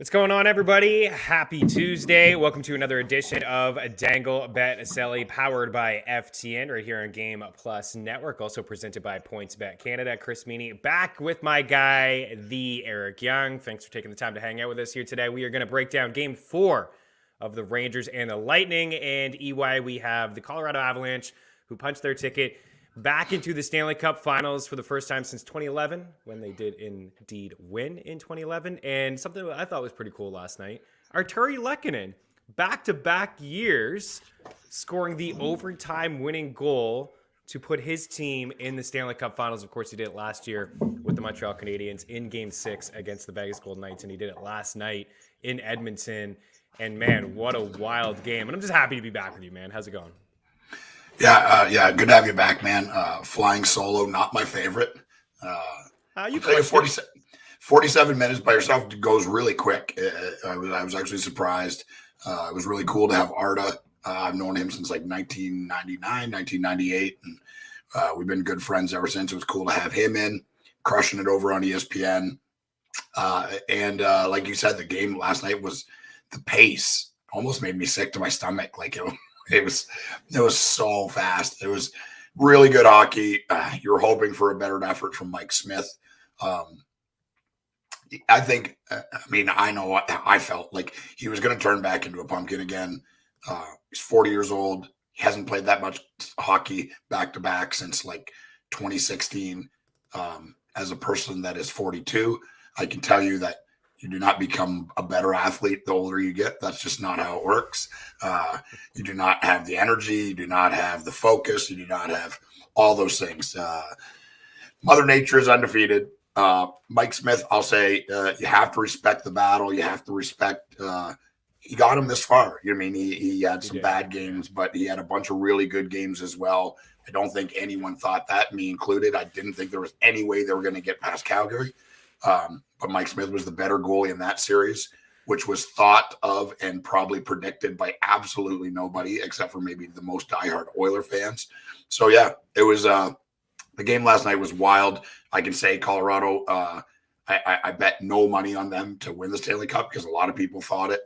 What's going on, everybody? Happy Tuesday. Welcome to another edition of Dangle Bet Selly, powered by FTN, right here on Game Plus Network, also presented by PointsBet Canada. Chris Meany back with my guy, the Eric Young. Thanks for taking the time to hang out with us here today. We are going to break down Game 4 of the Rangers and the Lightning, and EY, we have the Colorado Avalanche, who punched their ticket back into the Stanley Cup Finals for the first time since 2011, when they did indeed win in 2011. And something that I thought was pretty cool last night, Artturi Lehkonen, back-to-back years, scoring the overtime winning goal to put his team in the Stanley Cup Finals. Of course, he did it last year with the Montreal Canadiens in Game 6 against the Vegas Golden Knights, and he did it last night in Edmonton. And, man, what a wild game. And I'm just happy to be back with you, man. How's it going? Yeah, good to have you back, man. Flying solo, not my favorite. You play 47 minutes by yourself goes really quick. I was actually surprised. It was really cool to have Arda. I've known him since like 1999, 1998, and we've been good friends ever since. It was cool to have him in, crushing it over on ESPN. And like you said, the game last night was the pace almost made me sick to my stomach. Like it was so fast. It was really good hockey. You were hoping for a better effort from Mike Smith. I think, I know what I felt like he was going to turn back into a pumpkin again. He's 40 years old. He hasn't played that much hockey back to back since like 2016. As a person that is 42, I can tell you that you do not become a better athlete the older you get. That's just not how it works. You do not have the energy. You do not have the focus. You do not have all those things. Mother Nature is undefeated. Mike Smith, I'll say, you have to respect the battle. You have to respect he got him this far. You know what I mean? He had some bad games, but he had a bunch of really good games as well. I don't think anyone thought that, me included. I didn't think there was any way they were going to get past Calgary. But Mike Smith was the better goalie in that series, which was thought of and probably predicted by absolutely nobody except for maybe the most diehard Oiler fans. So, yeah, it was the game last night was wild. I can say Colorado, I bet no money on them to win the Stanley Cup because a lot of people thought it.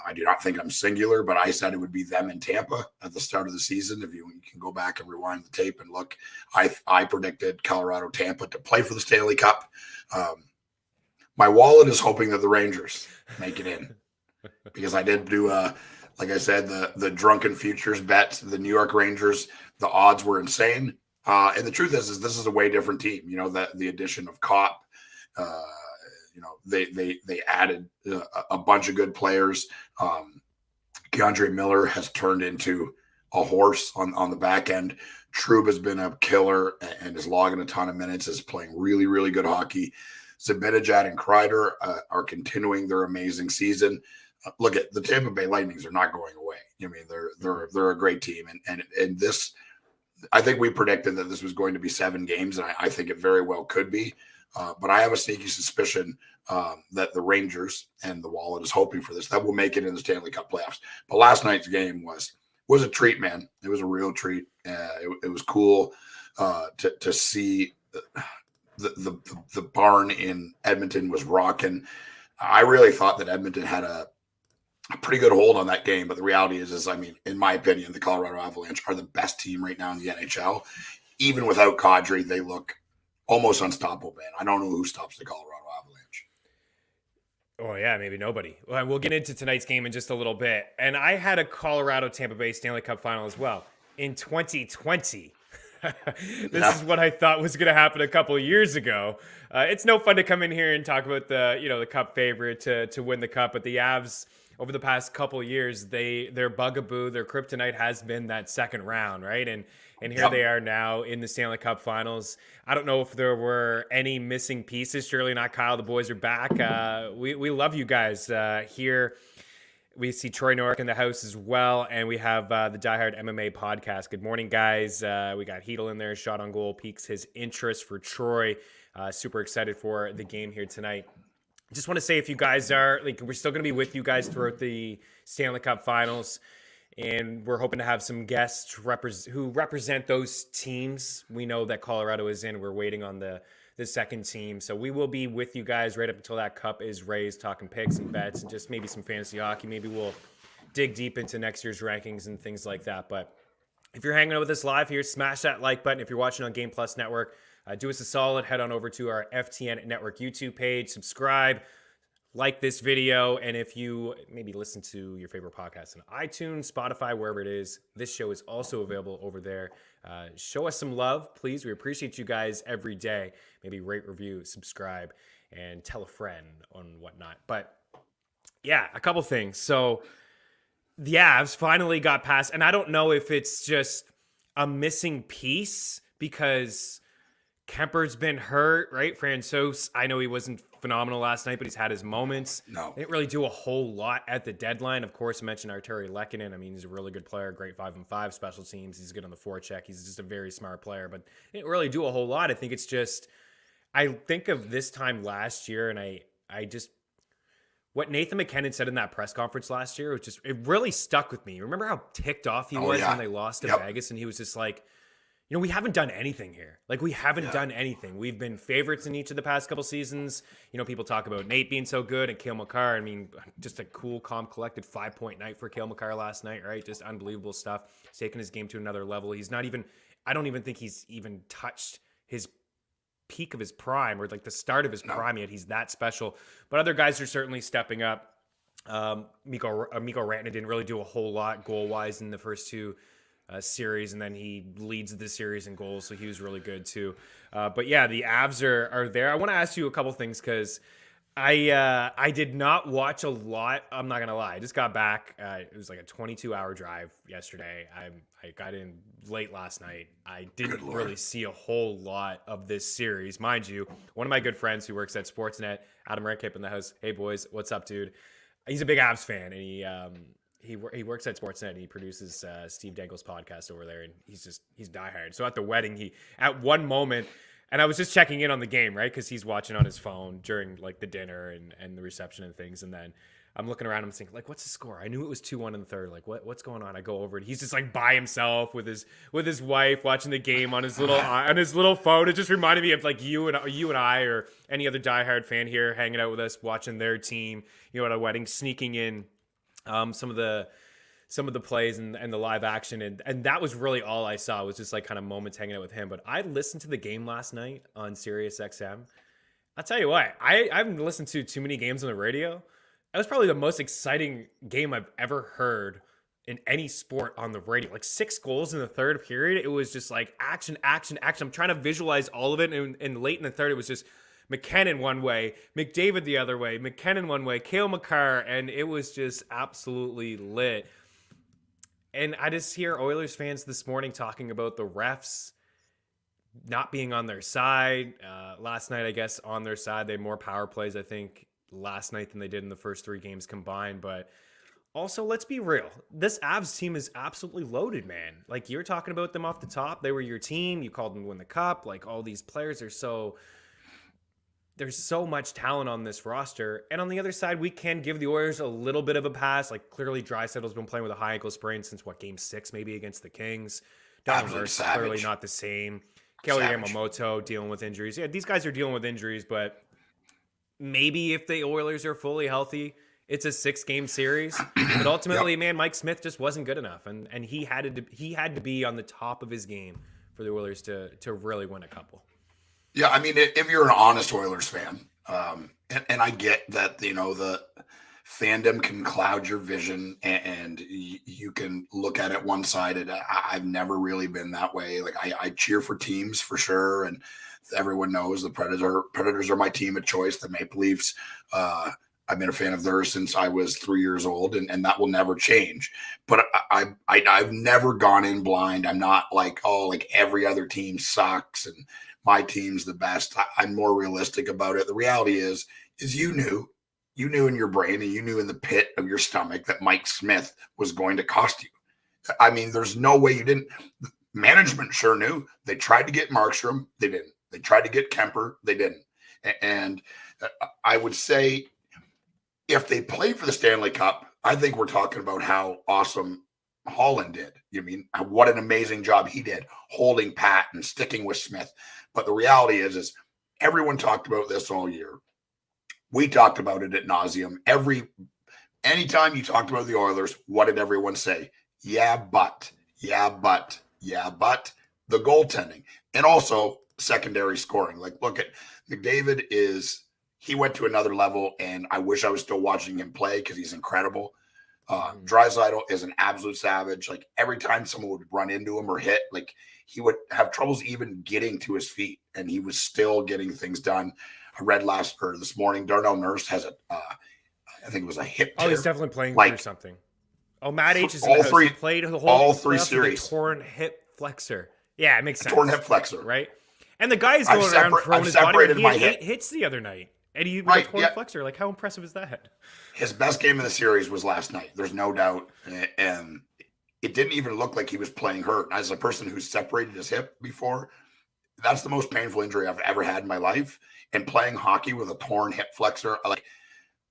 I do not think I'm singular, but I said it would be them in Tampa at the start of the season. If you can go back and rewind the tape and look, I predicted Colorado Tampa to play for the Stanley Cup. My wallet is hoping that the Rangers make it in because I did do, like I said, the drunken futures bet, the New York Rangers. The odds were insane. And the truth is this is a way different team. You know, the addition of Kopp, they added a bunch of good players. Keandre Miller has turned into a horse on the back end. Trub has been a killer and is logging a ton of minutes, is playing really, really good hockey. Zibanejad and Kreider are continuing their amazing season. Look at the Tampa Bay Lightnings are not going away. I mean, they're a great team, and this, I think we predicted that this was going to be 7 games, and I think it very well could be. But I have a sneaky suspicion that the Rangers and the wallet is hoping for this, that will make it in the Stanley Cup playoffs. But last night's game was a treat, man. It was a real treat. It was cool to see. The barn in Edmonton was rocking. I really thought that Edmonton had a pretty good hold on that game, but the reality is, in my opinion, the Colorado Avalanche are the best team right now in the NHL. Even without Kadri, they look almost unstoppable, man. I don't know who stops the Colorado Avalanche. Oh, yeah, maybe nobody. Well, we'll get into tonight's game in just a little bit. And I had a Colorado-Tampa Bay Stanley Cup final as well in 2020. This is what I thought was going to happen a couple of years ago. It's no fun to come in here and talk about the cup favorite to win the cup, but the Avs over the past couple of years, their bugaboo, their kryptonite has been that second round, right? And here they are now in the Stanley Cup Finals. I don't know if there were any missing pieces. Surely not, Kyle. The boys are back. We love you guys here. We see Troy Norick in the house as well, and we have the Die Hard MMA podcast. Good morning, guys. We got Heedle in there. Shot on goal piques his interest for Troy. Super excited for the game here tonight. Just want to say, if you guys are, we're still going to be with you guys throughout the Stanley Cup Finals, and we're hoping to have some guests who represent those teams. We know that Colorado is in. We're waiting on the the second team. So we will be with you guys right up until that cup is raised, talking picks and bets and just maybe some fantasy hockey. Maybe we'll dig deep into next year's rankings and things like that. But if you're hanging out with us live here, smash that like button. If you're watching on Game Plus Network, do us a solid. Head on over to our FTN Network YouTube page, subscribe, like this video. And if you maybe listen to your favorite podcast on iTunes, Spotify, wherever it is, this show is also available over there. Show us some love, please. We appreciate you guys every day. Maybe rate, review, subscribe, and tell a friend on whatnot. But yeah, a couple things. So the Avs finally got past, and I don't know if it's just a missing piece because Kemper's been hurt, right? Francouz, I know he wasn't phenomenal last night, but he's had his moments. No. They didn't really do a whole lot at the deadline. Of course, I mentioned Arturi Lehkonen. I mean, he's a really good player, great 5-on-5 special teams. He's good on the forecheck. He's just a very smart player, but they didn't really do a whole lot. I think it's just, I think of this time last year, and I just, what Nathan McKinnon said in that press conference last year was just, it really stuck with me. Remember how ticked off he was when they lost to Vegas? And he was just like, you know, we haven't done anything here. Like, we haven't done anything. We've been favorites in each of the past couple seasons. You know, people talk about Nate being so good and Cale Makar. I mean, just a cool, calm, collected 5-point night for Cale Makar last night, right? Just unbelievable stuff. He's taken his game to another level. He's not even, I don't even think he's even touched his peak of his prime or like the start of his prime yet. He's that special. But other guys are certainly stepping up. Mikko Rantanen didn't really do a whole lot goal-wise in the first two series, and then he leads the series in goals, so he was really good too. But yeah, the Avs are there. I want to ask you a couple things because I did not watch a lot. I'm not gonna lie, I just got back. It was like a 22-hour drive yesterday. I got in late last night. I didn't really see a whole lot of this series, mind you. One of my good friends who works at Sportsnet, Adam Redkip in the house. Hey boys, what's up, dude? He's a big Avs fan, and he works at Sportsnet, and he produces Steve Dangel's podcast over there, and he's diehard. So at the wedding, at one moment, and I was just checking in on the game, right? Because he's watching on his phone during like the dinner and the reception and things. And then I'm looking around, I'm thinking, like, what's the score? I knew it was 2-1 in the third. Like, what's going on? I go over, and he's just like by himself with his wife watching the game on his little phone. It just reminded me of like you and I or any other diehard fan here hanging out with us, watching their team, you know, at a wedding, sneaking in some of the plays and the live action. And that was really all I saw, was just like kind of moments hanging out with him. But I listened to the game last night on Sirius XM. I'll tell you what, I haven't listened to too many games on the radio. That was probably the most exciting game I've ever heard in any sport on the radio. Like 6 goals in the third period. It was just like action, action, action. I'm trying to visualize all of it. And late in the third, it was just McKinnon one way, McDavid the other way, McKinnon one way, Cale Makar, and it was just absolutely lit. And I just hear Oilers fans this morning talking about the refs not being on their side. Last night, I guess, on their side. They had more power plays, I think, last night than they did in the first 3 games combined. But also, let's be real. This Avs team is absolutely loaded, man. Like, you're talking about them off the top. They were your team. You called them to win the cup. Like, all these players are so... There's so much talent on this roster. And on the other side, we can give the Oilers a little bit of a pass. Like, clearly Draisaitl's been playing with a high ankle sprain since, Game 6 maybe against the Kings. Donovan Mercer, clearly not the same. Kelly Yamamoto dealing with injuries. Yeah, these guys are dealing with injuries, but maybe if the Oilers are fully healthy, it's a 6-game series. But ultimately, man, Mike Smith just wasn't good enough. And he had to be on the top of his game for the Oilers to really win a couple. Yeah, I mean, if you're an honest Oilers fan, and I get that, you know, the fandom can cloud your vision and you can look at it one sided. I've never really been that way. Like, I cheer for teams for sure. And everyone knows the Predators are my team of choice. The Maple Leafs, I've been a fan of theirs since I was 3 years old, and that will never change. But I've never gone in blind. I'm not like, oh, like every other team sucks and my team's the best. I'm more realistic about it. The reality is you knew in your brain and you knew in the pit of your stomach that Mike Smith was going to cost you. I mean, there's no way you didn't. Management sure knew. They tried to get Markstrom. They didn't. They tried to get Kemper. They didn't. And I would say if they play for the Stanley Cup, I think we're talking about how awesome Holland did. You mean what an amazing job he did holding pat and sticking with Smith. But the reality is Everyone talked about this all year. We talked about it at nauseum. Anytime you talked about the Oilers, what did everyone say? Yeah, but the goaltending, and also secondary scoring. Like, look at McDavid he went to another level, and I wish I was still watching him play because he's incredible. Draisaitl is an absolute savage. Like, every time someone would run into him or hit, like, he would have troubles even getting to his feet, and he was still getting things done. I read this morning, Darnell Nurse has I think it was a hip tear. Oh, he's definitely playing through something. Oh, Matt H is all three, he played the whole all three series. Torn hip flexor. Yeah, it makes sense. Torn hip flexor, right? And the guy's going around throwing his body. He had 8 hits the other night, and he had torn flexor. Like, how impressive is that? His best game of the series was last night. There's no doubt, and it didn't even look like he was playing hurt. As a person who's separated his hip before, that's the most painful injury I've ever had in my life. And playing hockey with a torn hip flexor, like,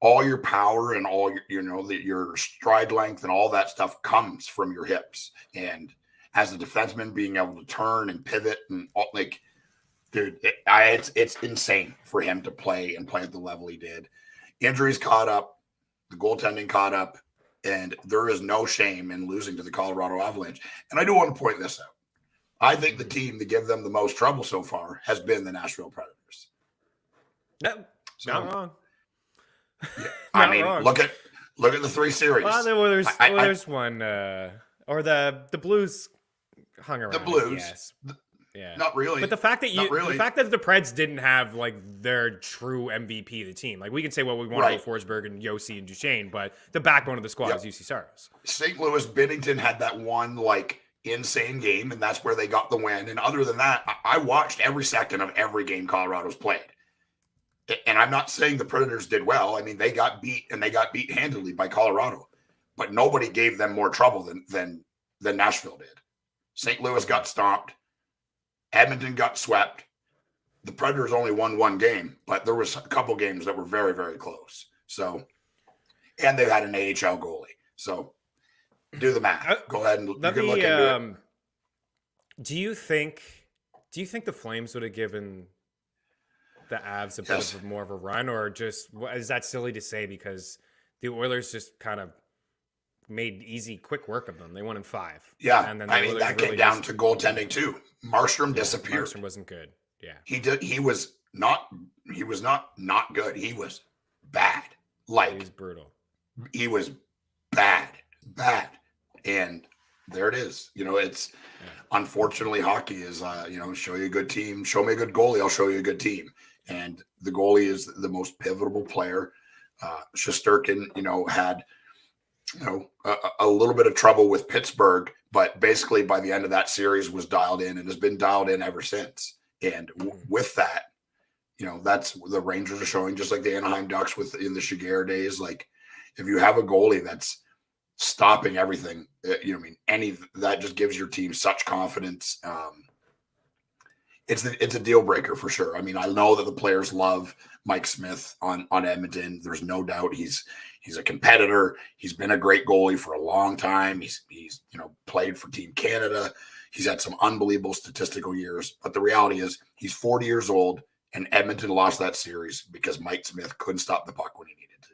all your power and all your stride length and all that stuff comes from your hips. And as a defenseman, being able to turn and pivot and all, like, dude, it's insane for him to play at the level he did. Injuries caught up, the goaltending caught up, and there is no shame in losing to the Colorado Avalanche. And I do want to point this out. I think the team to give them the most trouble so far has been the Nashville Predators. No, not wrong. Yeah, I mean, wrong. Look at the 3 series. Well, the Oilers won, or the Blues hung around. The Blues, yes. Yeah, not really. But the fact that the fact that the Preds didn't have like their true MVP of the team, like, we can say what we want about Forsberg and Yossi and Duchesne, but the backbone of the squad is UC Saros. St. Louis Binnington had that one like insane game, and that's where they got the win. And other than that, I watched every second of every game Colorado's played. And I'm not saying the Predators did well. I mean, they got beat, and they got beat handily by Colorado, but nobody gave them more trouble than Nashville did. St. Louis got stomped. Edmonton got swept. The Predators only won 1 game, but there was a couple games that were very, very close. So, and they had an AHL goalie. So, do the math. Go ahead and look into it. Do you think the Flames would have given the Avs a bit of more of a run, or just is that silly to say because the Oilers just kind of made easy, quick work of them? They won in 5. Yeah, and then I mean, that came down to goaltending too. Markstrom disappeared. Markstrom wasn't good. Yeah, he was not good. He was bad. Like, he was brutal. He was bad, and there it is. It's unfortunately hockey is show you a good team, show me a good goalie, I'll show you a good team. And the goalie is the most pivotal player. Shesterkin, had a little bit of trouble with Pittsburgh, but basically by the end of that series was dialed in and has been dialed in ever since. And with that, that's the Rangers are showing, just like the Anaheim Ducks in the Shigeru days. Like, if you have a goalie that's stopping everything, that just gives your team such confidence. It's a deal breaker for sure. I mean, I know that the players love Mike Smith on Edmonton. There's no doubt he's a competitor. He's been a great goalie for a long time. He's played for Team Canada. He's had some unbelievable statistical years. But the reality is he's 40 years old, and Edmonton lost that series because Mike Smith couldn't stop the puck when he needed to.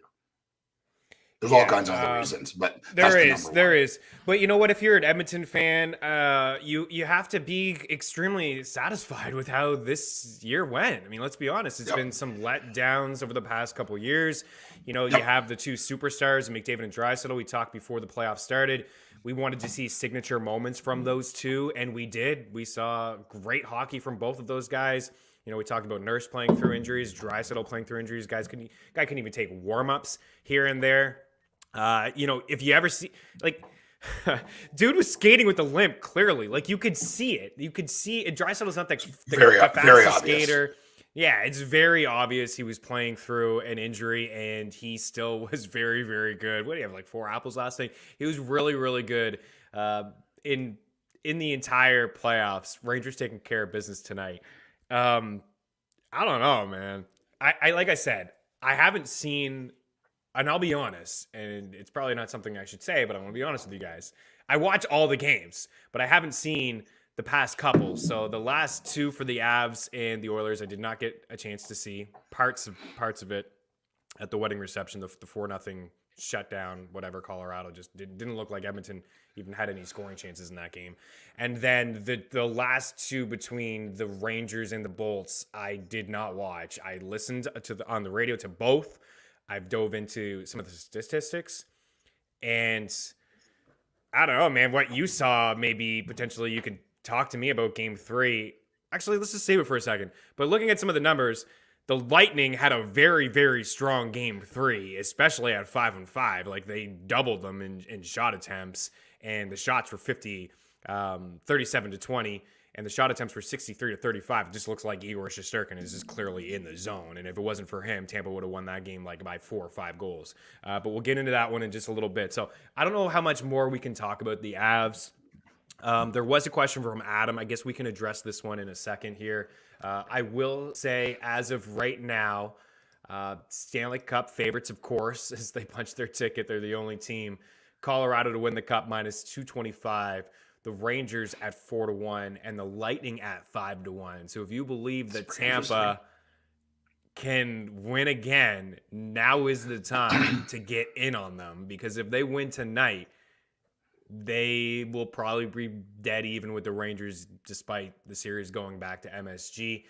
There's all kinds of other reasons, but there is. But you know what? If you're an Edmonton fan, you have to be extremely satisfied with how this year went. I mean, let's be honest. It's been some letdowns over the past couple of years. You have the 2 superstars, McDavid and Draisaitl. We talked before the playoffs started. We wanted to see signature moments from those 2, and we did. We saw great hockey from both of those guys. We talked about Nurse playing through injuries, Draisaitl playing through injuries. Guy couldn't even take warm-ups here and there. If you ever see, like, dude was skating with a limp, clearly. Like, you could see it. Draisaitl's not the fastest skater. Yeah, it's very obvious he was playing through an injury, and he still was very, very good. What do you have, like 4 apples last night? He was really, really good in the entire playoffs. Rangers taking care of business tonight. I don't know, man. I like I said, I haven't seen, and I'll be honest, and it's probably not something I should say, but I want to be honest with you guys. I watch all the games, but I haven't seen the past couple. So the last two for the Avs and the Oilers, I did not get a chance to see parts of it at the wedding reception. The 4-0 shutdown, whatever. Colorado just didn't look like Edmonton even had any scoring chances in that game. And then the last two between the Rangers and the Bolts, I did not watch. I listened on the radio to both. I've dove into some of the statistics, and I don't know, man, what you saw, maybe potentially you could talk to me about game 3. Actually, let's just save it for a second. But looking at some of the numbers, the Lightning had a very, very strong game 3, especially at 5-5. Like, they doubled them in shot attempts, and the shots were 37-20, and the shot attempts were 63-35. It just looks like Igor Shesterkin is just clearly in the zone. And if it wasn't for him, Tampa would have won that game like by 4 or 5 goals. But we'll get into that one in just a little bit. So I don't know how much more we can talk about the Avs. There was a question from Adam. I guess we can address this one in a second here. I will say, as of right now, Stanley Cup favorites, of course, as they punch their ticket. They're the only team. Colorado to win the Cup -225. The Rangers at 4-1, and the Lightning at 5-1. So if you believe that Tampa can win again, now is the time to get in on them, because if they win tonight, they will probably be dead even with the Rangers, despite the series going back to MSG.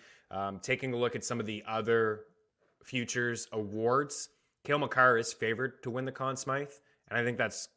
Taking a look at some of the other futures awards, Cale Makar is favored to win the Conn Smythe, and I think that's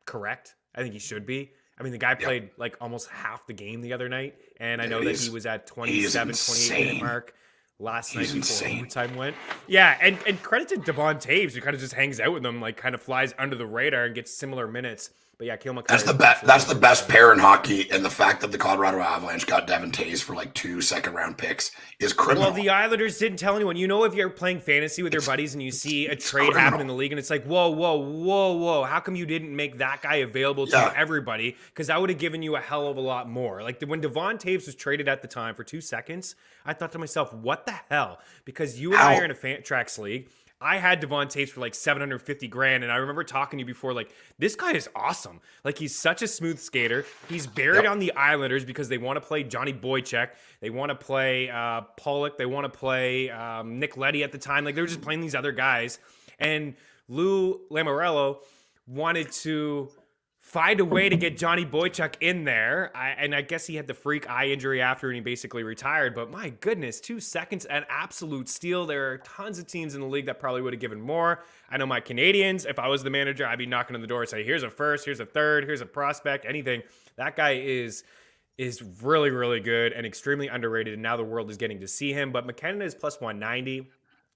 correct. I think he should be. I mean, the guy played like almost half the game the other night, and I know that he was at 27, 28 minute mark last night before overtime went. Yeah, and credit to Devon Taves, who kind of just hangs out with them, like kind of flies under the radar and gets similar minutes. But yeah, Cale Makar. That's the best pair in hockey, and the fact that the Colorado Avalanche got Devon Taves for like 2 second-round picks is criminal. Well, the Islanders didn't tell anyone. You know, if you're playing fantasy with your buddies and you see a trade happen in the league, and it's like, whoa, how come you didn't make that guy available to everybody? Because I would have given you a hell of a lot more. Like when Devon Taves was traded at the time for 2 seconds, I thought to myself, what the hell? Because you and I are in a Fantrax league. I had Devon Taves for like $750,000, and I remember talking to you before, like, this guy is awesome. Like, he's such a smooth skater. He's buried on the Islanders because they want to play Johnny Boychuk. They want to play Pollock. They want to play Nick Leddy at the time. Like, they were just playing these other guys. And Lou Lamoriello wanted to find a way to get Johnny Boychuk in there. And I guess he had the freak eye injury after, and he basically retired. But my goodness, 2 seconds, an absolute steal. There are tons of teams in the league that probably would have given more. I know my Canadians, if I was the manager, I'd be knocking on the door and say, here's a first, here's a third, here's a prospect, anything. That guy is really, really good and extremely underrated, and now the world is getting to see him. But McKinnon is plus 190.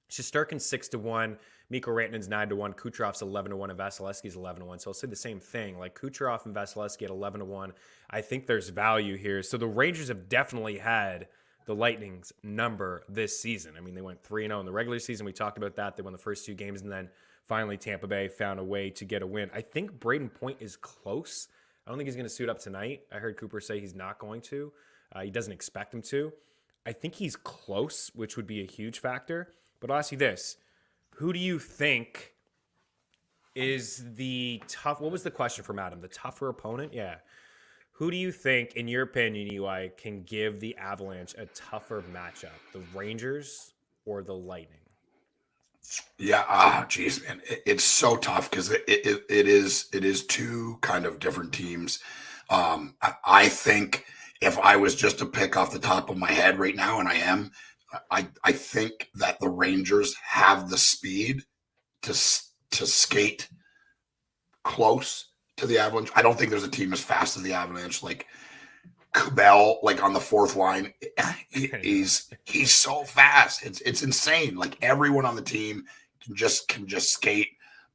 Shesterkin's 6-1. Mikko Rantanen's 9-1, Kucherov's 11-1, and Vasilevsky's 11-1. So I'll say the same thing. Like Kucherov and Vasilevsky at 11-1. I think there's value here. So the Rangers have definitely had the Lightning's number this season. I mean, they went 3-0 in the regular season. We talked about that. They won the first 2 games, and then finally Tampa Bay found a way to get a win. I think Braden Point is close. I don't think he's going to suit up tonight. I heard Cooper say he's not going to. He doesn't expect him to. I think he's close, which would be a huge factor. But I'll ask you this. Who do you think is the tough? What was the question from Adam? The tougher opponent? Yeah. Who do you think, in your opinion, Eli, can give the Avalanche a tougher matchup? The Rangers or the Lightning? Yeah. Geez, man. It's so tough because it is 2 kind of different teams. I think if I was just to pick off the top of my head right now, and I am, I think that the Rangers have the speed to skate close to the Avalanche. I don't think there's a team as fast as the Avalanche. Like Kubel, like on the 4th line, he's so fast. It's insane. Like everyone on the team can just skate.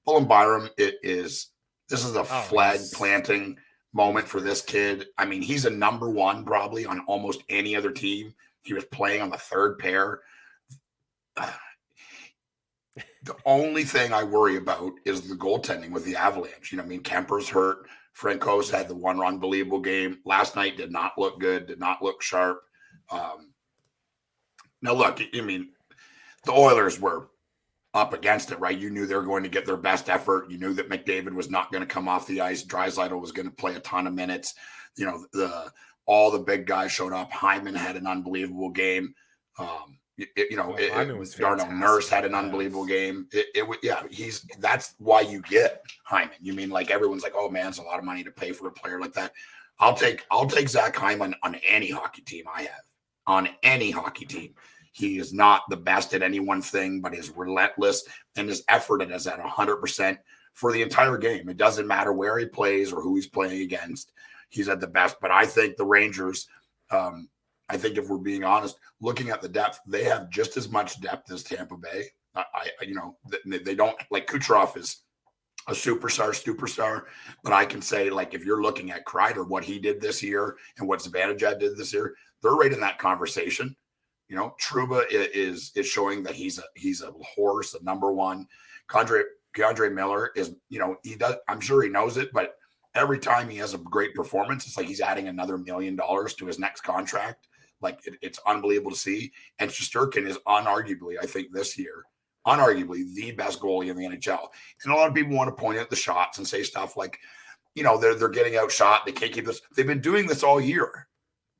Bullen Byram, this is a flag planting moment for this kid. I mean, he's a number 1 probably on almost any other team. He was playing on the 3rd pair. The only thing I worry about is the goaltending with the Avalanche. You know, I mean, Kemper's hurt. Francos had the one unbelievable game. Last night did not look good, did not look sharp. Now, look, I mean, the Oilers were up against it, right? You knew they were going to get their best effort. You knew that McDavid was not going to come off the ice. Draisaitl was going to play a ton of minutes. You know, the All the big guys showed up. Hyman had an unbelievable game. Hyman was Darnell fantastic Nurse had an in the unbelievable playoffs. game. That's why you get Hyman. You mean like everyone's like, oh man, it's a lot of money to pay for a player like that. I'll take Zach Hyman on any hockey team I have. On any hockey team. He is not the best at any one thing, but is relentless and his effort is at 100% for the entire game. It doesn't matter where he plays or who he's playing against. He's at the best. But I think the Rangers, I think if we're being honest, looking at the depth, they have just as much depth as Tampa Bay. They don't, like, Kucherov is a superstar, but I can say, like, if you're looking at Kreider, what he did this year and what Zibanejad did this year, they're right in that conversation. Trouba is showing that he's a horse, the number one. K'Andre Miller is, he does. I'm sure he knows it, but every time he has a great performance, it's like he's adding another $1 million to his next contract. Like it's unbelievable to see. And Shesterkin is unarguably, I think this year, the best goalie in the NHL. And a lot of people want to point out the shots and say stuff like, they're getting outshot. They can't keep this. They've been doing this all year.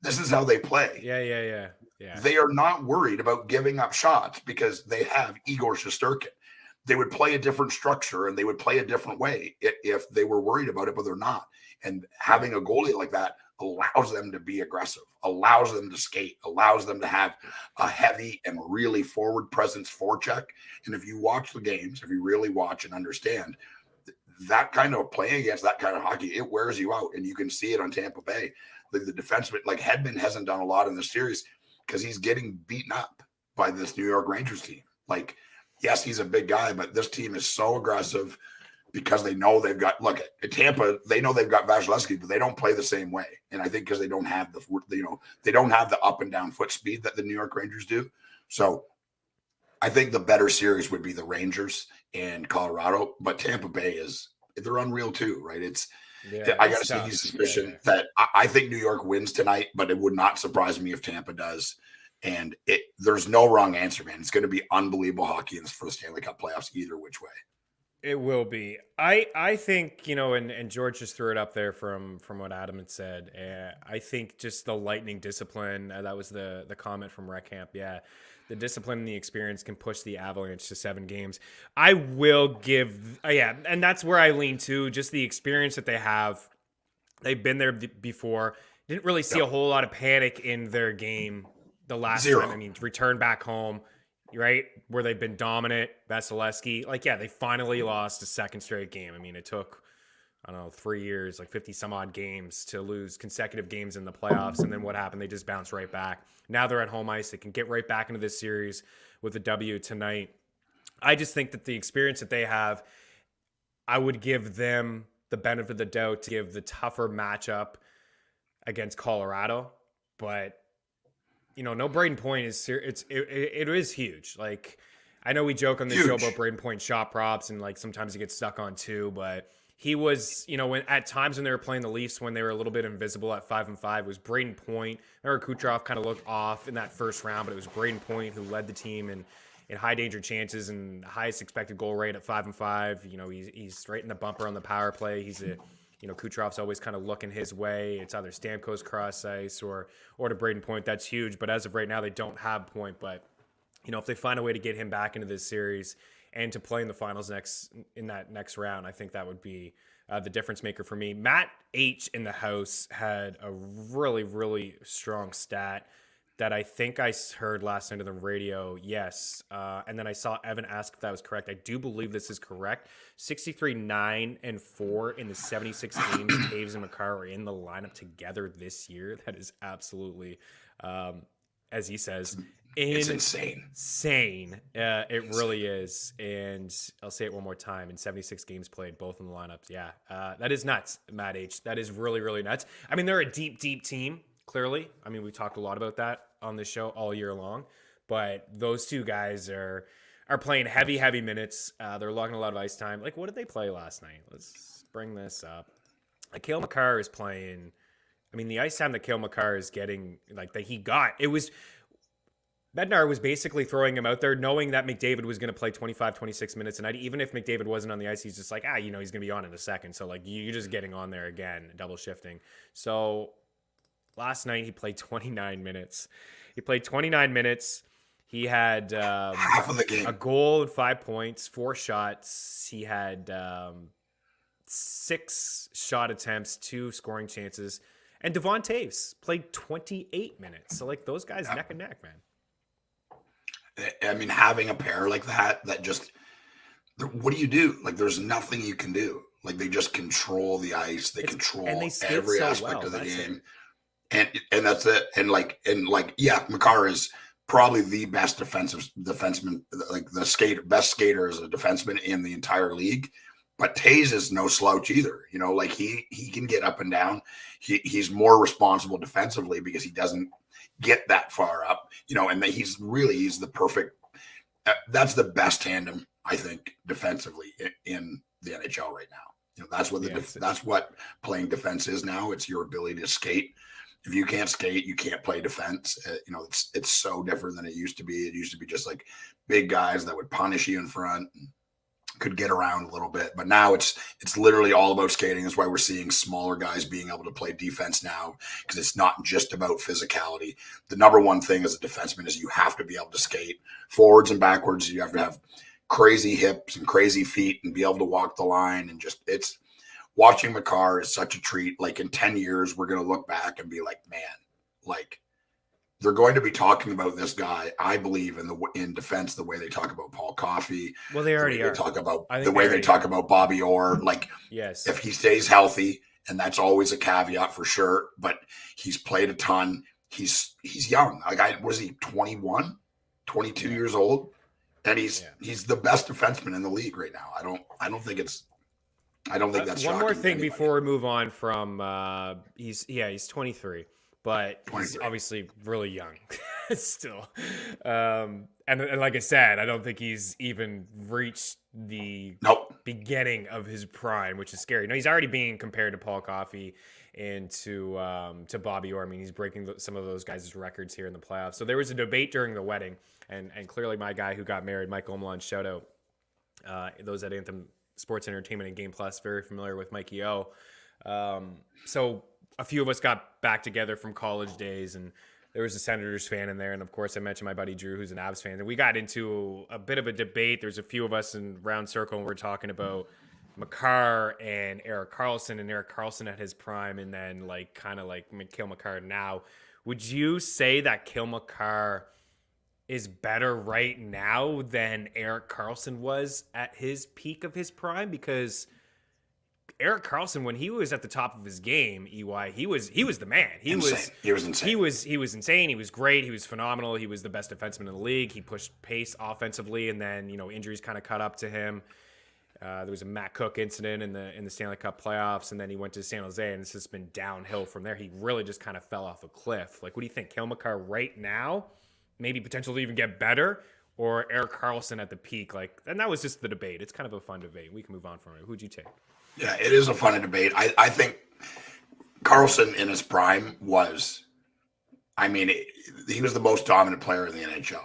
This is how they play. Yeah. They are not worried about giving up shots because they have Igor Shesterkin. They would play a different structure and they would play a different way if they were worried about it, but they're not. And having a goalie like that allows them to be aggressive, allows them to skate, allows them to have a heavy and really forward presence forecheck. And if you watch the games, if you really watch and understand that kind of playing against that kind of hockey, it wears you out. And you can see it on Tampa Bay. The defenseman, like Hedman, hasn't done a lot in the series because he's getting beaten up by this New York Rangers team. Like, yes, he's a big guy, but this team is so aggressive because they know they've got, look at Tampa, they know they've got Vasilevsky, but they don't play the same way. And I think because they don't have they don't have the up and down foot speed that the New York Rangers do. So I think the better series would be the Rangers and Colorado, but Tampa Bay they're unreal too, right? I got a sneaky suspicion that I think New York wins tonight, but it would not surprise me if Tampa does. And there's no wrong answer, man. It's going to be unbelievable hockey for the Stanley Cup playoffs either which way. It will be. I think, and George just threw it up there from what Adam had said. I think just the lightning discipline, that was the comment from Rec Camp. Yeah, the discipline and the experience can push the Avalanche to 7 games. I will give, and that's where I lean to, just the experience that they have. They've been there before. Didn't really see a whole lot of panic in their game the last time. I mean, return back home, right, where they've been dominant. Vasilevsky, they finally lost a second straight game. I mean, it took, 3 years, 50 some odd games to lose consecutive games in the playoffs. And then what happened? They just bounced right back. Now they're at home ice. They can get right back into this series with a W tonight. I just think that the experience that they have, I would give them the benefit of the doubt to give the tougher matchup against Colorado. But no Braden Point is it is huge. Like, I know we joke on this show about Braden Point shot props and sometimes he gets stuck on 2, but he was, when at times when they were playing the Leafs, when they were a little bit invisible at 5-5, it was Braden Point. Remember Kucherov kind of looked off in that first round, but it was Braden Point who led the team in high danger chances and highest expected goal rate at 5-5. He's right in the bumper on the power play. He's a Kucherov's always kind of looking his way. It's either Stamkos cross ice or to Braden Point. That's huge. But as of right now, they don't have Point. But, if they find a way to get him back into this series and to play in the finals in that next round, I think that would be the difference maker for me. Matt H. in the house had a really, really strong stat that I think I heard last night on the radio. Yes. And then I saw Evan ask if that was correct. I do believe this is correct. 63-9-4 in the 76 games Taves and Makar are in the lineup together this year. That is absolutely, as he says, it's insane. It really is. And I'll say it one more time. In 76 games played, both in the lineups. Yeah. That is nuts, Matt H. That is really, really nuts. I mean, they're a deep, deep team. Clearly, I mean, we talked a lot about that on this show all year long, but those two guys are playing heavy minutes. They're logging a lot of ice time. What did they play last night? Let's bring this up. Cale Makar is playing. I mean, the ice time that Cale Makar is getting, that he got, it was Bednar was basically throwing him out there knowing that McDavid was going to play 25, 26 minutes a night. Even if McDavid wasn't on the ice, he's just like, he's going to be on in a second. So, you're just getting on there again, double shifting. So, last night he played 29 minutes. He had Half of the game. a goal and 5 points, 4 shots. He had 6 shot attempts, 2 scoring chances. And Devon Toews played 28 minutes. So, like, those guys neck and neck, man. I mean, having a pair like that just, what do you do? Like, there's nothing you can do. Like, they just control the ice. They control every aspect of the game. And that's it. And yeah, Makar is probably the best defenseman, like best skater as a defenseman in the entire league. But Toews is no slouch either. You know, like he can get up and down. He's more responsible defensively because he doesn't get that far up. You know, and he's the perfect. That's the best tandem, I think, defensively in the NHL right now. You know, that's what playing defense is now. It's your ability to skate. If you can't skate, you can't play defense. You know, it's so different than it used to be. It used to be just like big guys that would punish you in front and could get around a little bit. But now it's literally all about skating. That's why we're seeing smaller guys being able to play defense now, because it's not just about physicality. The number one thing as a defenseman is you have to be able to skate forwards and backwards. You have to have crazy hips and crazy feet and be able to walk the line. And just, it's watching Makar is such a treat. Like, in 10 years, we're going to look back and be like, man, like, they're going to be talking about this guy, I believe, in defense, the way they talk about Paul Coffey. Well, they already are. They talk about Bobby Orr. Like, yes, if he stays healthy, and that's always a caveat for sure, but he's played a ton. He's young. Like, was he 21, 22 years old? And he's the best defenseman in the league right now. I don't think that's one more thing before we move on from he's 23. But he's obviously really young still. And like I said, I don't think he's even reached the beginning of his prime, which is scary. No, he's already being compared to Paul Coffey and to Bobby Orr. I mean, he's breaking some of those guys' records here in the playoffs. So there was a debate during the wedding, and clearly my guy who got married, Mike Omlon, shout out. Those at Anthem Sports Entertainment and Game Plus, very familiar with Mikey O. So a few of us got back together from college days, and there was a Senators fan in there. And of course I mentioned my buddy Drew, who's an Avs fan, and we got into a bit of a debate. There's a few of us in round circle, and we're talking about Makar and Erik Karlsson, and Erik Karlsson at his prime, and then kind of like Cale Makar now. Would you say that Cale Makar is better right now than Erik Karlsson was at his peak of his prime? Because Erik Karlsson, when he was at the top of his game, EY, he was the man. He was insane. He was insane. He was great. He was phenomenal. He was the best defenseman in the league. He pushed pace offensively, and then injuries kind of caught up to him. There was a Matt Cook incident in the Stanley Cup playoffs, and then he went to San Jose, and it's just been downhill from there. He really just kind of fell off a cliff. Like, what do you think, Cale Makar right now, maybe potential to even get better, or Erik Karlsson at the peak? And that was just the debate. It's kind of a fun debate. We can move on from it. Who'd you take? Yeah, it is a fun debate. I think Karlsson in his prime was, he was the most dominant player in the NHL.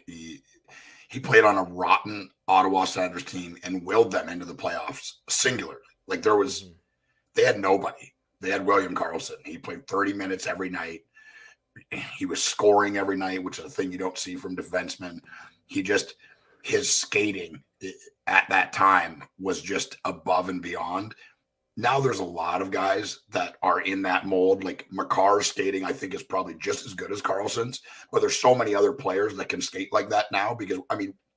He played on a rotten Ottawa Senators team and willed them into the playoffs singularly. They had nobody. They had William Karlsson. He played 30 minutes every night. He was scoring every night, which is a thing you don't see from defensemen. His skating at that time was just above and beyond. Now there's a lot of guys that are in that mold. Like, Makar's skating, I think, is probably just as good as Karlsson's, but there's so many other players that can skate like that now because,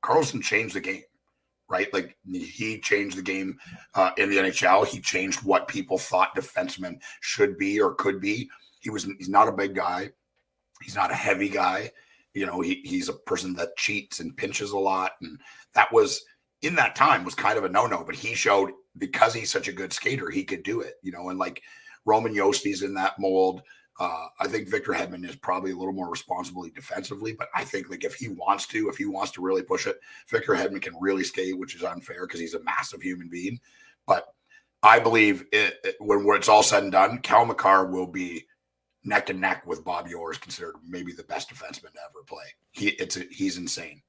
Karlsson changed the game, right? Like, he changed the game in the NHL. He changed what people thought defensemen should be or could be. He's not a big guy. He's not a heavy guy. He's a person that cheats and pinches a lot. And that was, in that time, was kind of a no-no, but he showed, because he's such a good skater, he could do it, and like Roman Josti's in that mold. I think Victor Hedman is probably a little more responsibly defensively, but I think if he wants to really push it, Victor Hedman can really skate, which is unfair because he's a massive human being. But I believe when it's all said and done, Cale Makar will be neck and neck with Bobby Orr, is considered maybe the best defenseman to ever play. He's insane.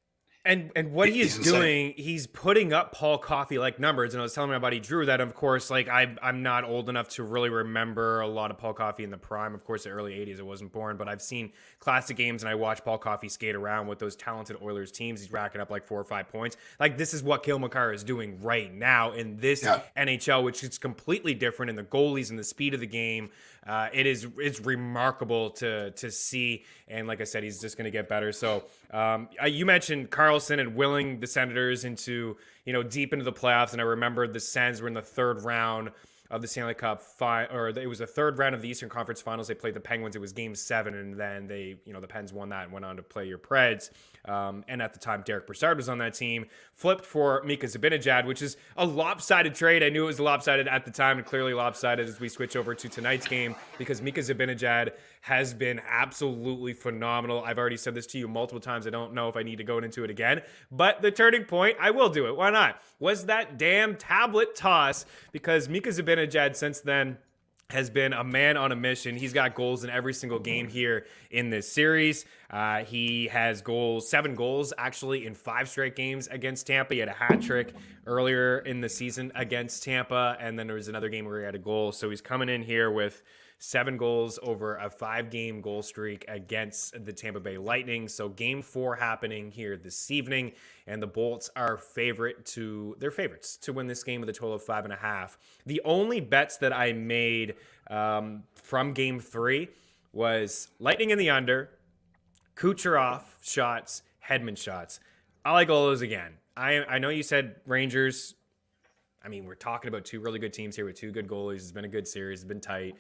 And what he is He's insane. doing, he's putting up Paul Coffey like numbers. And I was telling my buddy Drew that, of course, like I'm not old enough to really remember a lot of Paul Coffey in the prime. Of course, the early '80s, I wasn't born, but I've seen classic games and I watched Paul Coffey skate around with those talented Oilers teams. He's racking up like 4 or 5 points. Like this is what Cale Makar is doing right now in this NHL, which is completely different in the goalies and the speed of the game. It's remarkable to see, and like I said, he's just going to get better. So you mentioned Carlson and willing the Senators into deep into the playoffs, and I remember the Sens were in the third round of the Stanley Cup it was the third round of the Eastern Conference Finals. They played the Penguins. It was Game 7, and then the Pens won that and went on to play your Preds. And at the time, Derek Brassard was on that team. Flipped for Mika Zibanejad, which is a lopsided trade. I knew it was lopsided at the time, and clearly lopsided as we switch over to tonight's game, because Mika Zibanejad has been absolutely phenomenal. I've already said this to you multiple times. I don't know if I need to go into it again, but the turning point, I will do it. Why not? Was that damn tablet toss, because Mika Zibanejad since then has been a man on a mission. He's got goals in every single game here in this series. He has 7 goals actually in 5 straight games against Tampa. He had a hat trick earlier in the season against Tampa, and then there was another game where he had a goal. So he's coming in here with 7 goals over a 5-game goal streak against the Tampa Bay Lightning. So game 4 happening here this evening, and the Bolts are favorites to win this game with a total of 5.5. The only bets that I made from game 3 was Lightning in the under, Kucherov shots, Hedman shots. I like all those again. I know you said Rangers. I mean, we're talking about 2 really good teams here with 2 good goalies. It's been a good series. It's been tight.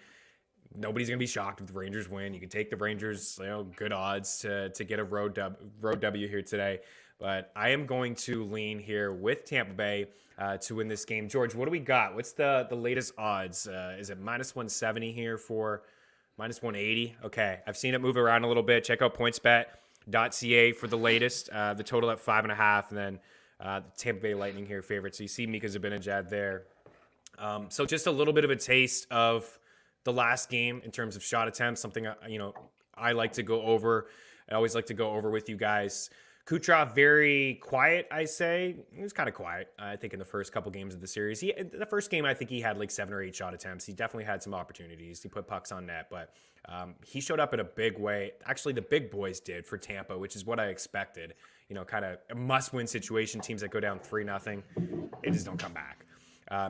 Nobody's going to be shocked if the Rangers win. You can take the Rangers, good odds to get a road W here today. But I am going to lean here with Tampa Bay to win this game. George, what do we got? What's the latest odds? Is it minus 170 here for minus 180? Okay, I've seen it move around a little bit. Check out pointsbet.ca for the latest. The total at 5.5, and then the Tampa Bay Lightning here favorite. So you see Mika Zibanejad there. So just a little bit of a taste of the last game in terms of shot attempts, something I like to go over. I always like to go over with you guys. Kucherov, very quiet, I say. He was kind of quiet, I think, in the first couple games of the series. The first game, I think he had like 7 or 8 shot attempts. He definitely had some opportunities. He put pucks on net, but he showed up in a big way. Actually, the big boys did for Tampa, which is what I expected. Kind of a must-win situation. Teams that go down 3-0, they just don't come back.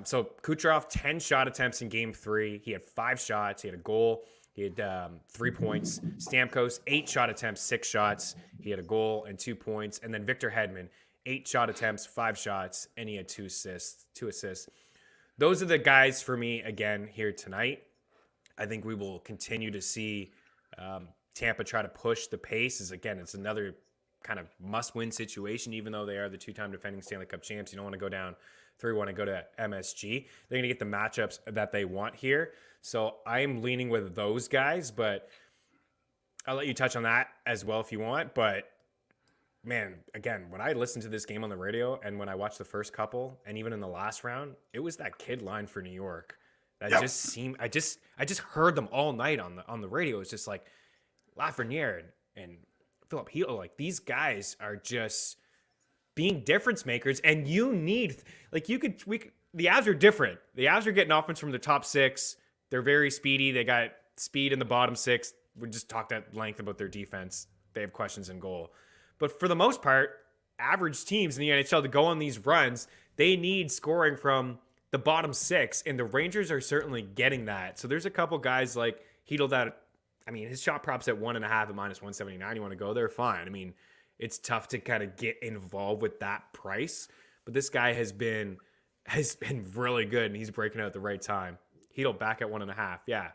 So Kucherov, 10 shot attempts in game 3. He had 5 shots. He had a goal. He had 3 points. Stamkos, 8 shot attempts, 6 shots. He had a goal and 2 points. And then Victor Hedman, 8 shot attempts, 5 shots, and he had 2 assists. Those are the guys for me again here tonight. I think we will continue to see Tampa try to push the pace. It's another kind of must-win situation, even though they are the 2-time defending Stanley Cup champs. You don't want to go down 3-1 and go to MSG. They're going to get the matchups that they want here. So I'm leaning with those guys, but I'll let you touch on that as well if you want. But man, again, when I listened to this game on the radio and when I watched the first couple and even in the last round, it was that kid line for New York. That just seemed, I just heard them all night on the radio. It's just like Lafreniere and Philip Hilo, like these guys are just being difference makers, and you need the Avs are different. The Avs are getting offense from the top 6. They're very speedy. They got speed in the bottom 6. We just talked at length about their defense. They have questions in goal. But for the most part, average teams in the NHL to go on these runs, they need scoring from the bottom 6, and the Rangers are certainly getting that. So there's a couple guys like Hedl that, his shot props at 1.5 at minus 179. You want to go there? Fine. It's tough to kind of get involved with that price, but this guy has been really good, and he's breaking out at the right time. Hedl back at 1.5. Yeah.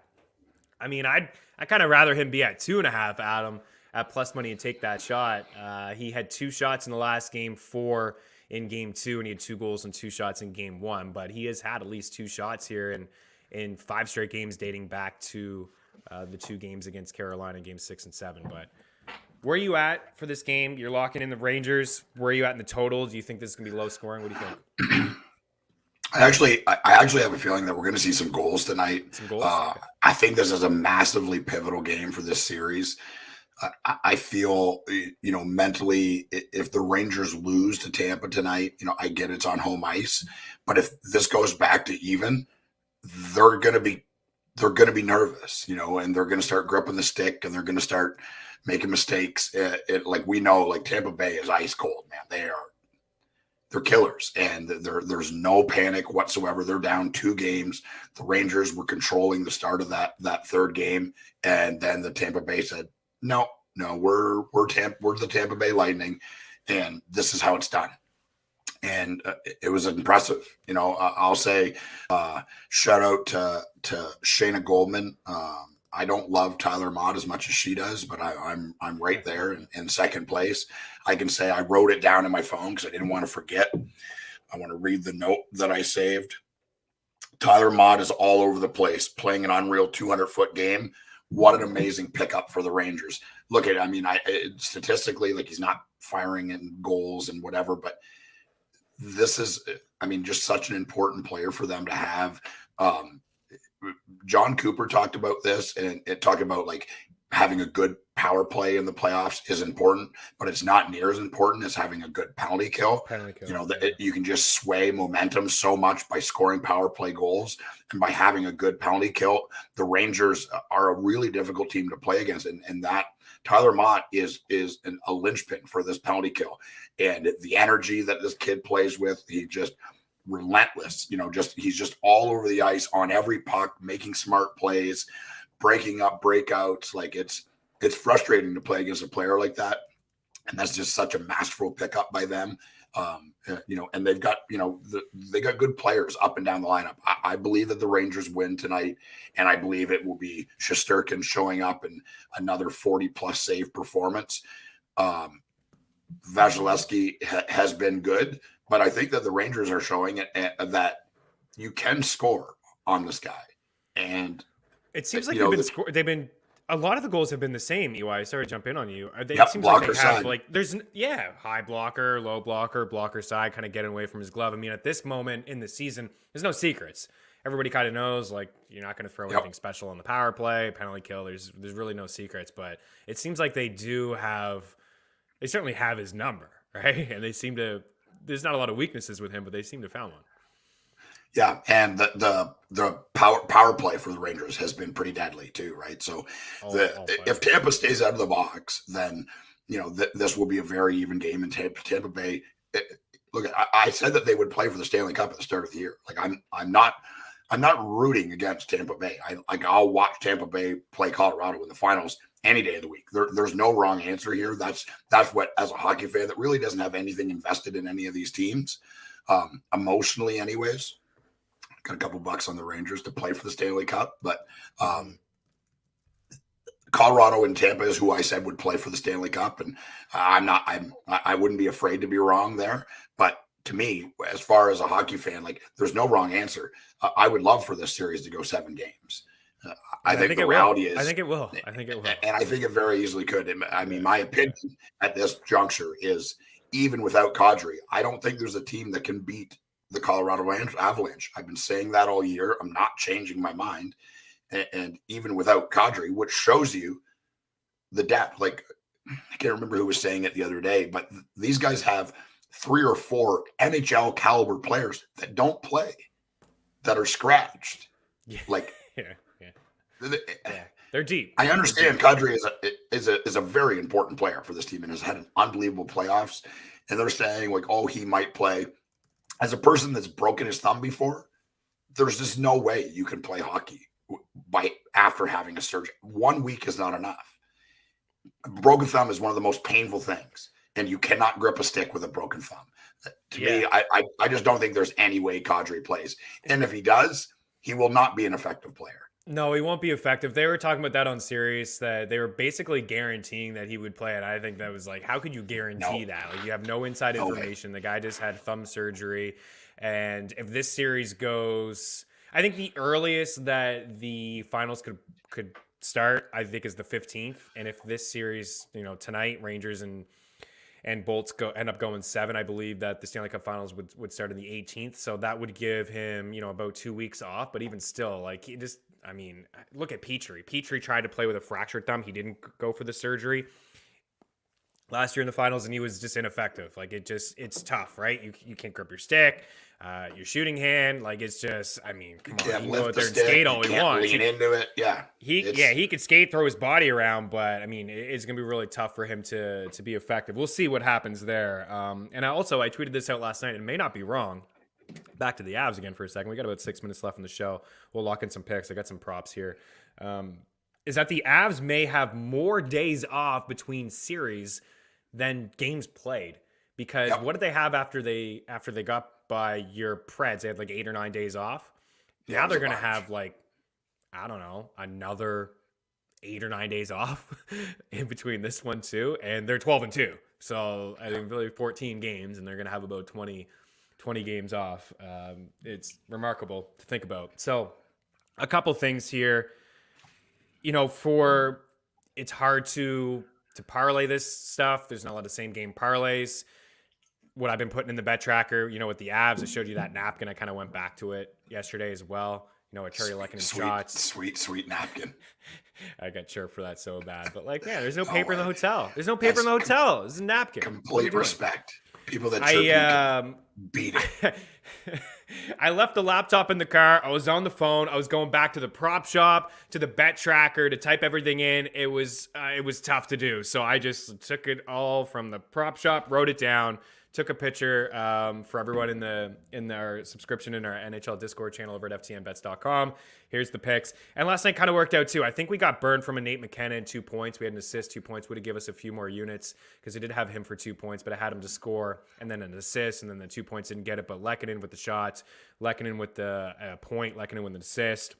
I kind of rather him be at 2.5, Adam, at plus money and take that shot. He had 2 shots in the last game, 4 in game 2, and he had 2 goals and 2 shots in game 1, but he has had at least 2 shots here in 5 straight games dating back to the 2 games against Carolina, game 6 and 7. But where are you at for this game? You're locking in the Rangers. Where are you at in the total? Do you think this is going to be low scoring? What do you think? I actually have a feeling that we're going to see some goals tonight. Some goals? I think this is a massively pivotal game for this series. I feel, mentally, if the Rangers lose to Tampa tonight, I get it's on home ice, but if this goes back to even, they're going to be nervous, and they're going to start gripping the stick and they're going to start making mistakes. Like we know, like Tampa Bay is ice cold, man. They're killers, and there's no panic whatsoever. They're down 2 games. The Rangers were controlling the start of that third game, and then the Tampa Bay said, "No, no, we're the Tampa Bay Lightning, and this is how it's done." And it was impressive. I'll say shout out to Shayna Goldman. I don't love Tyler Mott as much as she does, but I'm right there in second place. I can say I wrote it down in my phone because I didn't want to forget. I want to read the note that I saved. Tyler Mott is all over the place, playing an unreal 200-foot game. What an amazing pickup for the Rangers. Look at, statistically, like, he's not firing in goals and whatever, but this is, just such an important player for them to have. John Cooper talked about this, and it talked about, like, having a good power play in the playoffs is important, but it's not near as important as having a good penalty kill. You can just sway momentum so much by scoring power play goals and by having a good penalty kill. The Rangers are a really difficult team to play against, and that Tyler Mott is a linchpin for this penalty kill. And the energy that this kid plays with, he just relentless, he's just all over the ice on every puck, making smart plays, breaking up breakouts. Like, it's frustrating to play against a player like that. And that's just such a masterful pickup by them. And they've got, they got good players up and down the lineup. I believe that the Rangers win tonight, and I believe it will be Shesterkin showing up in another 40-plus save performance. Vasilevsky has been good, but I think that the Rangers are showing it that you can score on this guy. And it seems like they've been a lot of the goals have been the same. EY, sorry to jump in on you. It seems blocker like they have side. like there's high blocker, low blocker, blocker side, kind of getting away from his glove. At this moment in the season, there's no secrets. Everybody kind of knows, like, you're not going to throw anything special on the power play, penalty kill. There's really no secrets, but it seems like they certainly have his number, right? And there's not a lot of weaknesses with him, but they seem to have found one. Yeah, and the power play for the Rangers has been pretty deadly too, right? So if Tampa stays out of the box, then this will be a very even game in Tampa Bay. Look, I said that they would play for the Stanley Cup at the start of the year. Like, I'm not rooting against Tampa Bay. I'll watch Tampa Bay play Colorado in the finals any day of the week. There's no wrong answer here. That's what, as a hockey fan that really doesn't have anything invested in any of these teams, emotionally anyways, got a couple bucks on the Rangers to play for the Stanley Cup, but Colorado and Tampa is who I said would play for the Stanley Cup, and I wouldn't be afraid to be wrong there. But to me, as far as a hockey fan, like, there's no wrong answer. I would love for this series to go 7 games. I think the reality is, I think it will. And I think it very easily could. My opinion at this juncture is, even without Kadri, I don't think there's a team that can beat the Colorado Avalanche. I've been saying that all year. I'm not changing my mind. And even without Kadri, which shows you the depth. Like, I can't remember who was saying it the other day, but these guys have 3 or 4 NHL caliber players that don't play, that are scratched. Yeah. Like, they're deep. I understand Kadri is a very important player for this team and has had an unbelievable playoffs. And they're saying, like, oh, he might play. As a person that's broken his thumb before, there's just no way you can play hockey after having a surgery. 1 week is not enough. A broken thumb is one of the most painful things, and you cannot grip a stick with a broken thumb. To me, I just don't think there's any way Kadri plays. And if he does, he will not be an effective player. No, he won't be effective. They were talking about that on Sirius, that they were basically guaranteeing that he would play. And I think that was like, how could you guarantee that? Like, you have no inside information. The guy just had thumb surgery. And if this series goes, I think the earliest that the finals could start, I think, is the 15th. And if this series, tonight, Rangers and Bolts end up going 7, I believe that the Stanley Cup Finals would start on the 18th. So that would give him, about 2 weeks off. But even still, like, I mean, look at Petrie. Petrie tried to play with a fractured thumb. He didn't go for the surgery last year in the finals, and he was just ineffective. Like, it's tough, right? You can't grip your stick, your shooting hand. Like, it's just, I mean, come on, you can go out there and skate all he wants. Lean into it, he could skate, throw his body around, but I mean, it's gonna be really tough for him to be effective. We'll see what happens there. And I tweeted this out last night, and it may not be wrong. Back to the Avs again for a second. We got about 6 minutes left in the show. We'll lock in some picks. I got some props here. Is that the Avs may have more days off between series than games played, because what did they have after they got by your Preds? They had like 8 or 9 days off. Now they're going to have like, I don't know, another 8 or 9 days off in between this one too. And they're 12-2. So I think really 14 games, and they're going to have about 20 games off. It's remarkable to think about. So a couple things here, it's hard to parlay this stuff. There's not a lot of same game parlays. What I've been putting in the bet tracker, with the Avs, I showed you that napkin. I kind of went back to it yesterday as well. A Terry Lehkonen shots. Sweet napkin. I got chirped for that so bad. But there's no paper in the hotel. There's no paper in the hotel. It's a napkin. Complete respect. People that chirp beat it. I left the laptop in the car. I was on the phone. I was going back to the prop shop, to the bet tracker to type everything in. It was tough to do. So I just took it all from the prop shop, wrote it down, took a picture for everyone in our subscription in our NHL Discord channel over at ftnbets.com. Here's the picks. And last night kind of worked out too. I think we got burned from a Nate McKinnon 2 points. We had an assist, 2 points. Would have given us a few more units because I did have him for 2 points, but I had him to score and then an assist, and then the 2 points didn't get it. But Lehkonen with the shots, Lehkonen with the point, Lehkonen with an assist.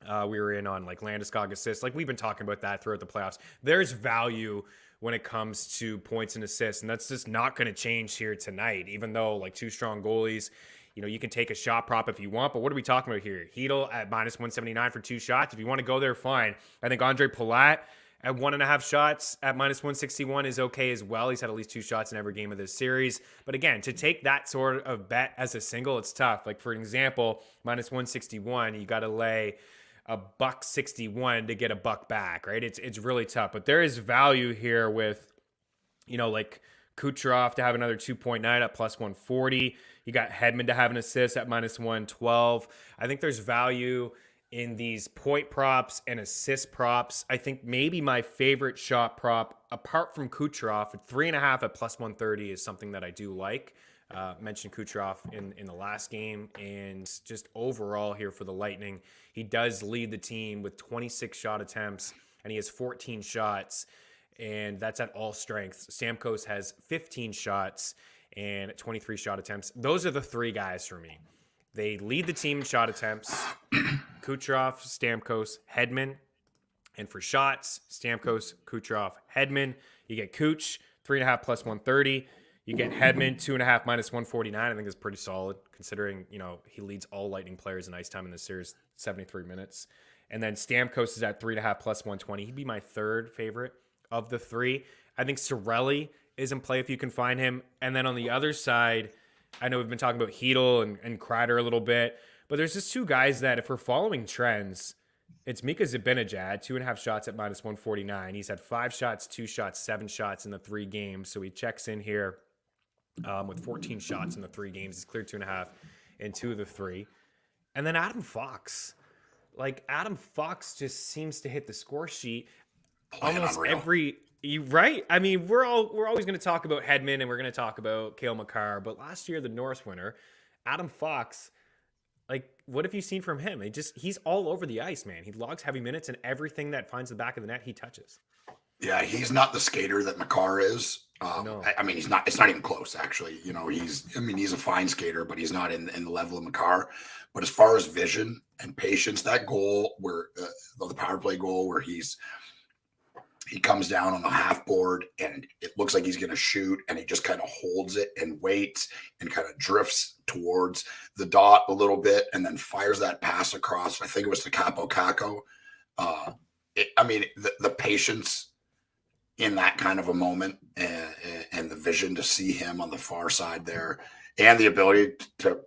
We were in on Landeskog assists. We've been talking about that throughout the playoffs. There's value when it comes to points and assists, and that's just not going to change here tonight, even though 2 strong goalies, you can take a shot prop if you want, but what are we talking about here? Hedl at -179 for 2 shots. If you want to go there, fine. I think Andre Palat at 1.5 shots at -161 is okay as well. He's had at least 2 shots in every game of this series. But again, to take that sort of bet as a single, it's tough. For an example, -161, you got to lay $1.61 to get $1 back, right? It's really tough, but there is value here with, Kucherov to have another 2.9 at +140. You got Hedman to have an assist at -112. I think there's value in these point props and assist props. I think maybe my favorite shot prop, apart from Kucherov, at 3.5 at +130 is something that I do like. Mentioned Kucherov in the last game, and just overall here for the Lightning, he does lead the team with 26 shot attempts, and he has 14 shots, and that's at all strengths. Stamkos has 15 shots and 23 shot attempts. Those are the 3 guys for me. They lead the team in shot attempts: Kucherov, Stamkos, Hedman. And for shots, Stamkos, Kucherov, Hedman. You get Kuch, 3.5 +130. You get Hedman, 2.5 -149. I think is pretty solid considering, he leads all Lightning players in ice time in this series, 73 minutes. And then Stamkos is at 3.5 +120. He'd be my third favorite of the 3. I think Cirelli is in play if you can find him. And then on the other side, I know we've been talking about Hedl and Kreider a little bit, but there's just 2 guys that if we're following trends, it's Mika Zibanejad, 2.5 shots at -149. He's had 5 shots, 2 shots, 7 shots in the 3 games. So he checks in here with 14 shots in the 3 games. He's cleared 2.5 in 2 of the 3. And then Adam Fox. Adam Fox just seems to hit the score sheet almost every... Right? I mean, we're always going to talk about Hedman and we're going to talk about Cale Makar, but last year, the Norris winner, Adam Fox, what have you seen from him? He's all over the ice, man. He logs heavy minutes, and everything that finds the back of the net, he touches. Yeah, he's not the skater that Makar is. No. I mean, he's not. It's not even close, actually. He's a fine skater, but he's not in the level of Makar. But as far as vision and patience, that goal where the power play goal where he comes down on the half board and it looks like he's going to shoot, and he just kind of holds it and waits and kind of drifts towards the dot a little bit and then fires that pass across. I think it was to Capo Caco. The patience in that kind of a moment and the vision to see him on the far side there and the ability to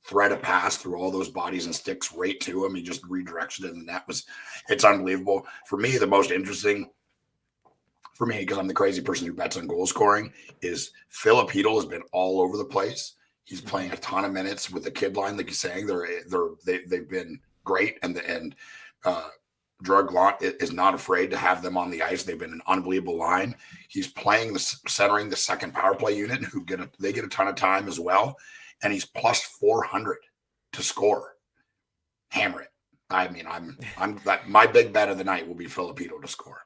thread a pass through all those bodies and sticks right to him. He just redirects it, and it's unbelievable. For me, the most interesting for me, because I'm the crazy person who bets on goal scoring, is Filip Chytil has been all over the place. He's playing a ton of minutes with the kid line, like you're saying. They've been great, and Drug Glant is not afraid to have them on the ice. They've been an unbelievable line. He's playing centering the second power play unit, they get a ton of time as well, and he's plus 400 to score. Hammer it. I mean, my big bet of the night will be Filip Chytil to score.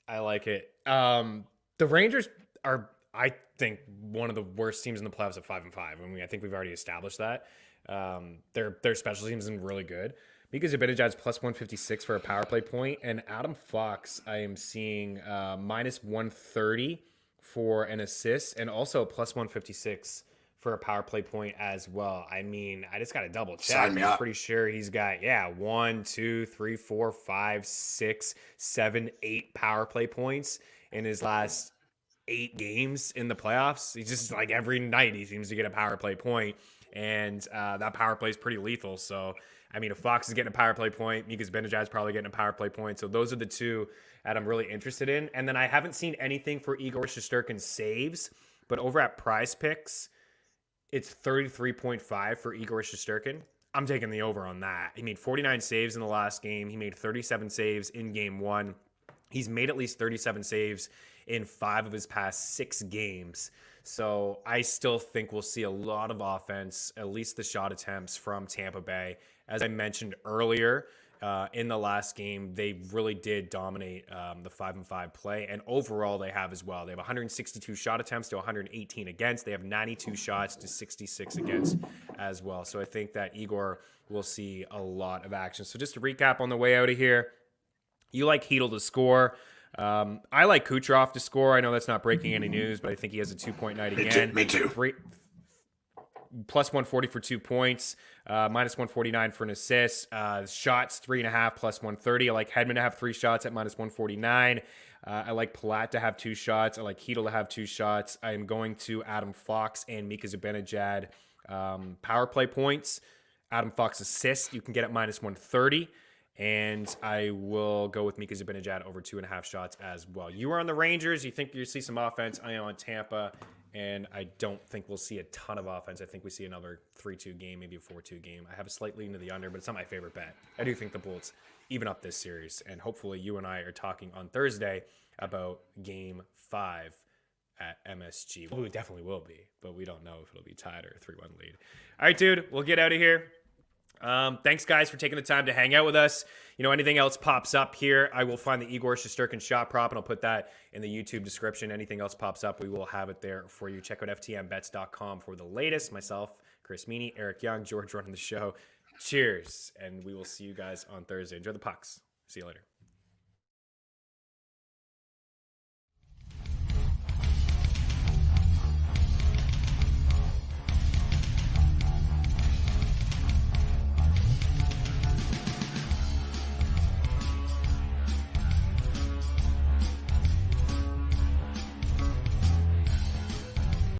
I like it. The Rangers are, I think, one of the worst teams in the playoffs at 5-5. I mean, I think we've already established that. Their special teams isn't really good. Mika Zibanejad's plus 156 for a power play point, and Adam Fox I am seeing minus 130 for an assist, and also plus 156 for a power play point as well. I mean, I just got to double check. Sign me I'm up. pretty sure he's got 1, 2, 3, 4, 5, 6, 7, 8 power play points in his last 8 games in the playoffs. He's just like every night he seems to get a power play point, and that power play is pretty lethal. So, I mean, if Fox is getting a power play point, Mika Zibanejad is probably getting a power play point. So those are the two that I'm really interested in. And then I haven't seen anything for Igor Shesterkin's saves, but over at Prize Picks, it's 33.5 for Igor Shesterkin. I'm taking the over on that. He made 49 saves in the last game. He made 37 saves in game 1. He's made at least 37 saves in 5 of his past 6 games. So I still think we'll see a lot of offense, at least the shot attempts from Tampa Bay. As I mentioned earlier, in the last game, they really did dominate the 5-5 play. And overall, they have as well. They have 162 shot attempts to 118 against. They have 92 shots to 66 against as well. So I think that Igor will see a lot of action. So just to recap on the way out of here, you like Chytil to score. I like Kucherov to score. I know that's not breaking any news, but I think he has a 2-point night again. Me too. Plus 140 for 2 points, minus 149 for an assist. Shots 3.5 plus 130. I like Hedman to have 3 shots at minus 149. I like Palat to have 2 shots. I like Chytil to have 2 shots. I am going to Adam Fox and Mika Zibanejad power play points. Adam Fox assist you can get at minus 130. And I will go with Mika Zibanejad over 2.5 shots as well. You are on the Rangers. You think you see some offense. I am on Tampa. And I don't think we'll see a ton of offense. I think we see another 3-2 game, maybe a 4-2 game. I have a slight lean to the under, but it's not my favorite bet. I do think the Bolts even up this series. And hopefully you and I are talking on Thursday about Game 5 at MSG. Well, we definitely will be, but we don't know if it'll be tied or a 3-1 lead. All right, dude, we'll get out of here. Thanks, guys, for taking the time to hang out with us. You know, anything else pops up here, I will find the Igor Shesterkin shot prop, and I'll put that in the YouTube description. Anything else pops up, we will have it there for you. Check out ftmbets.com for the latest. Myself, Chris Meany, Eric Young, George running the show. Cheers, and we will see you guys on Thursday. Enjoy the pucks. See you later.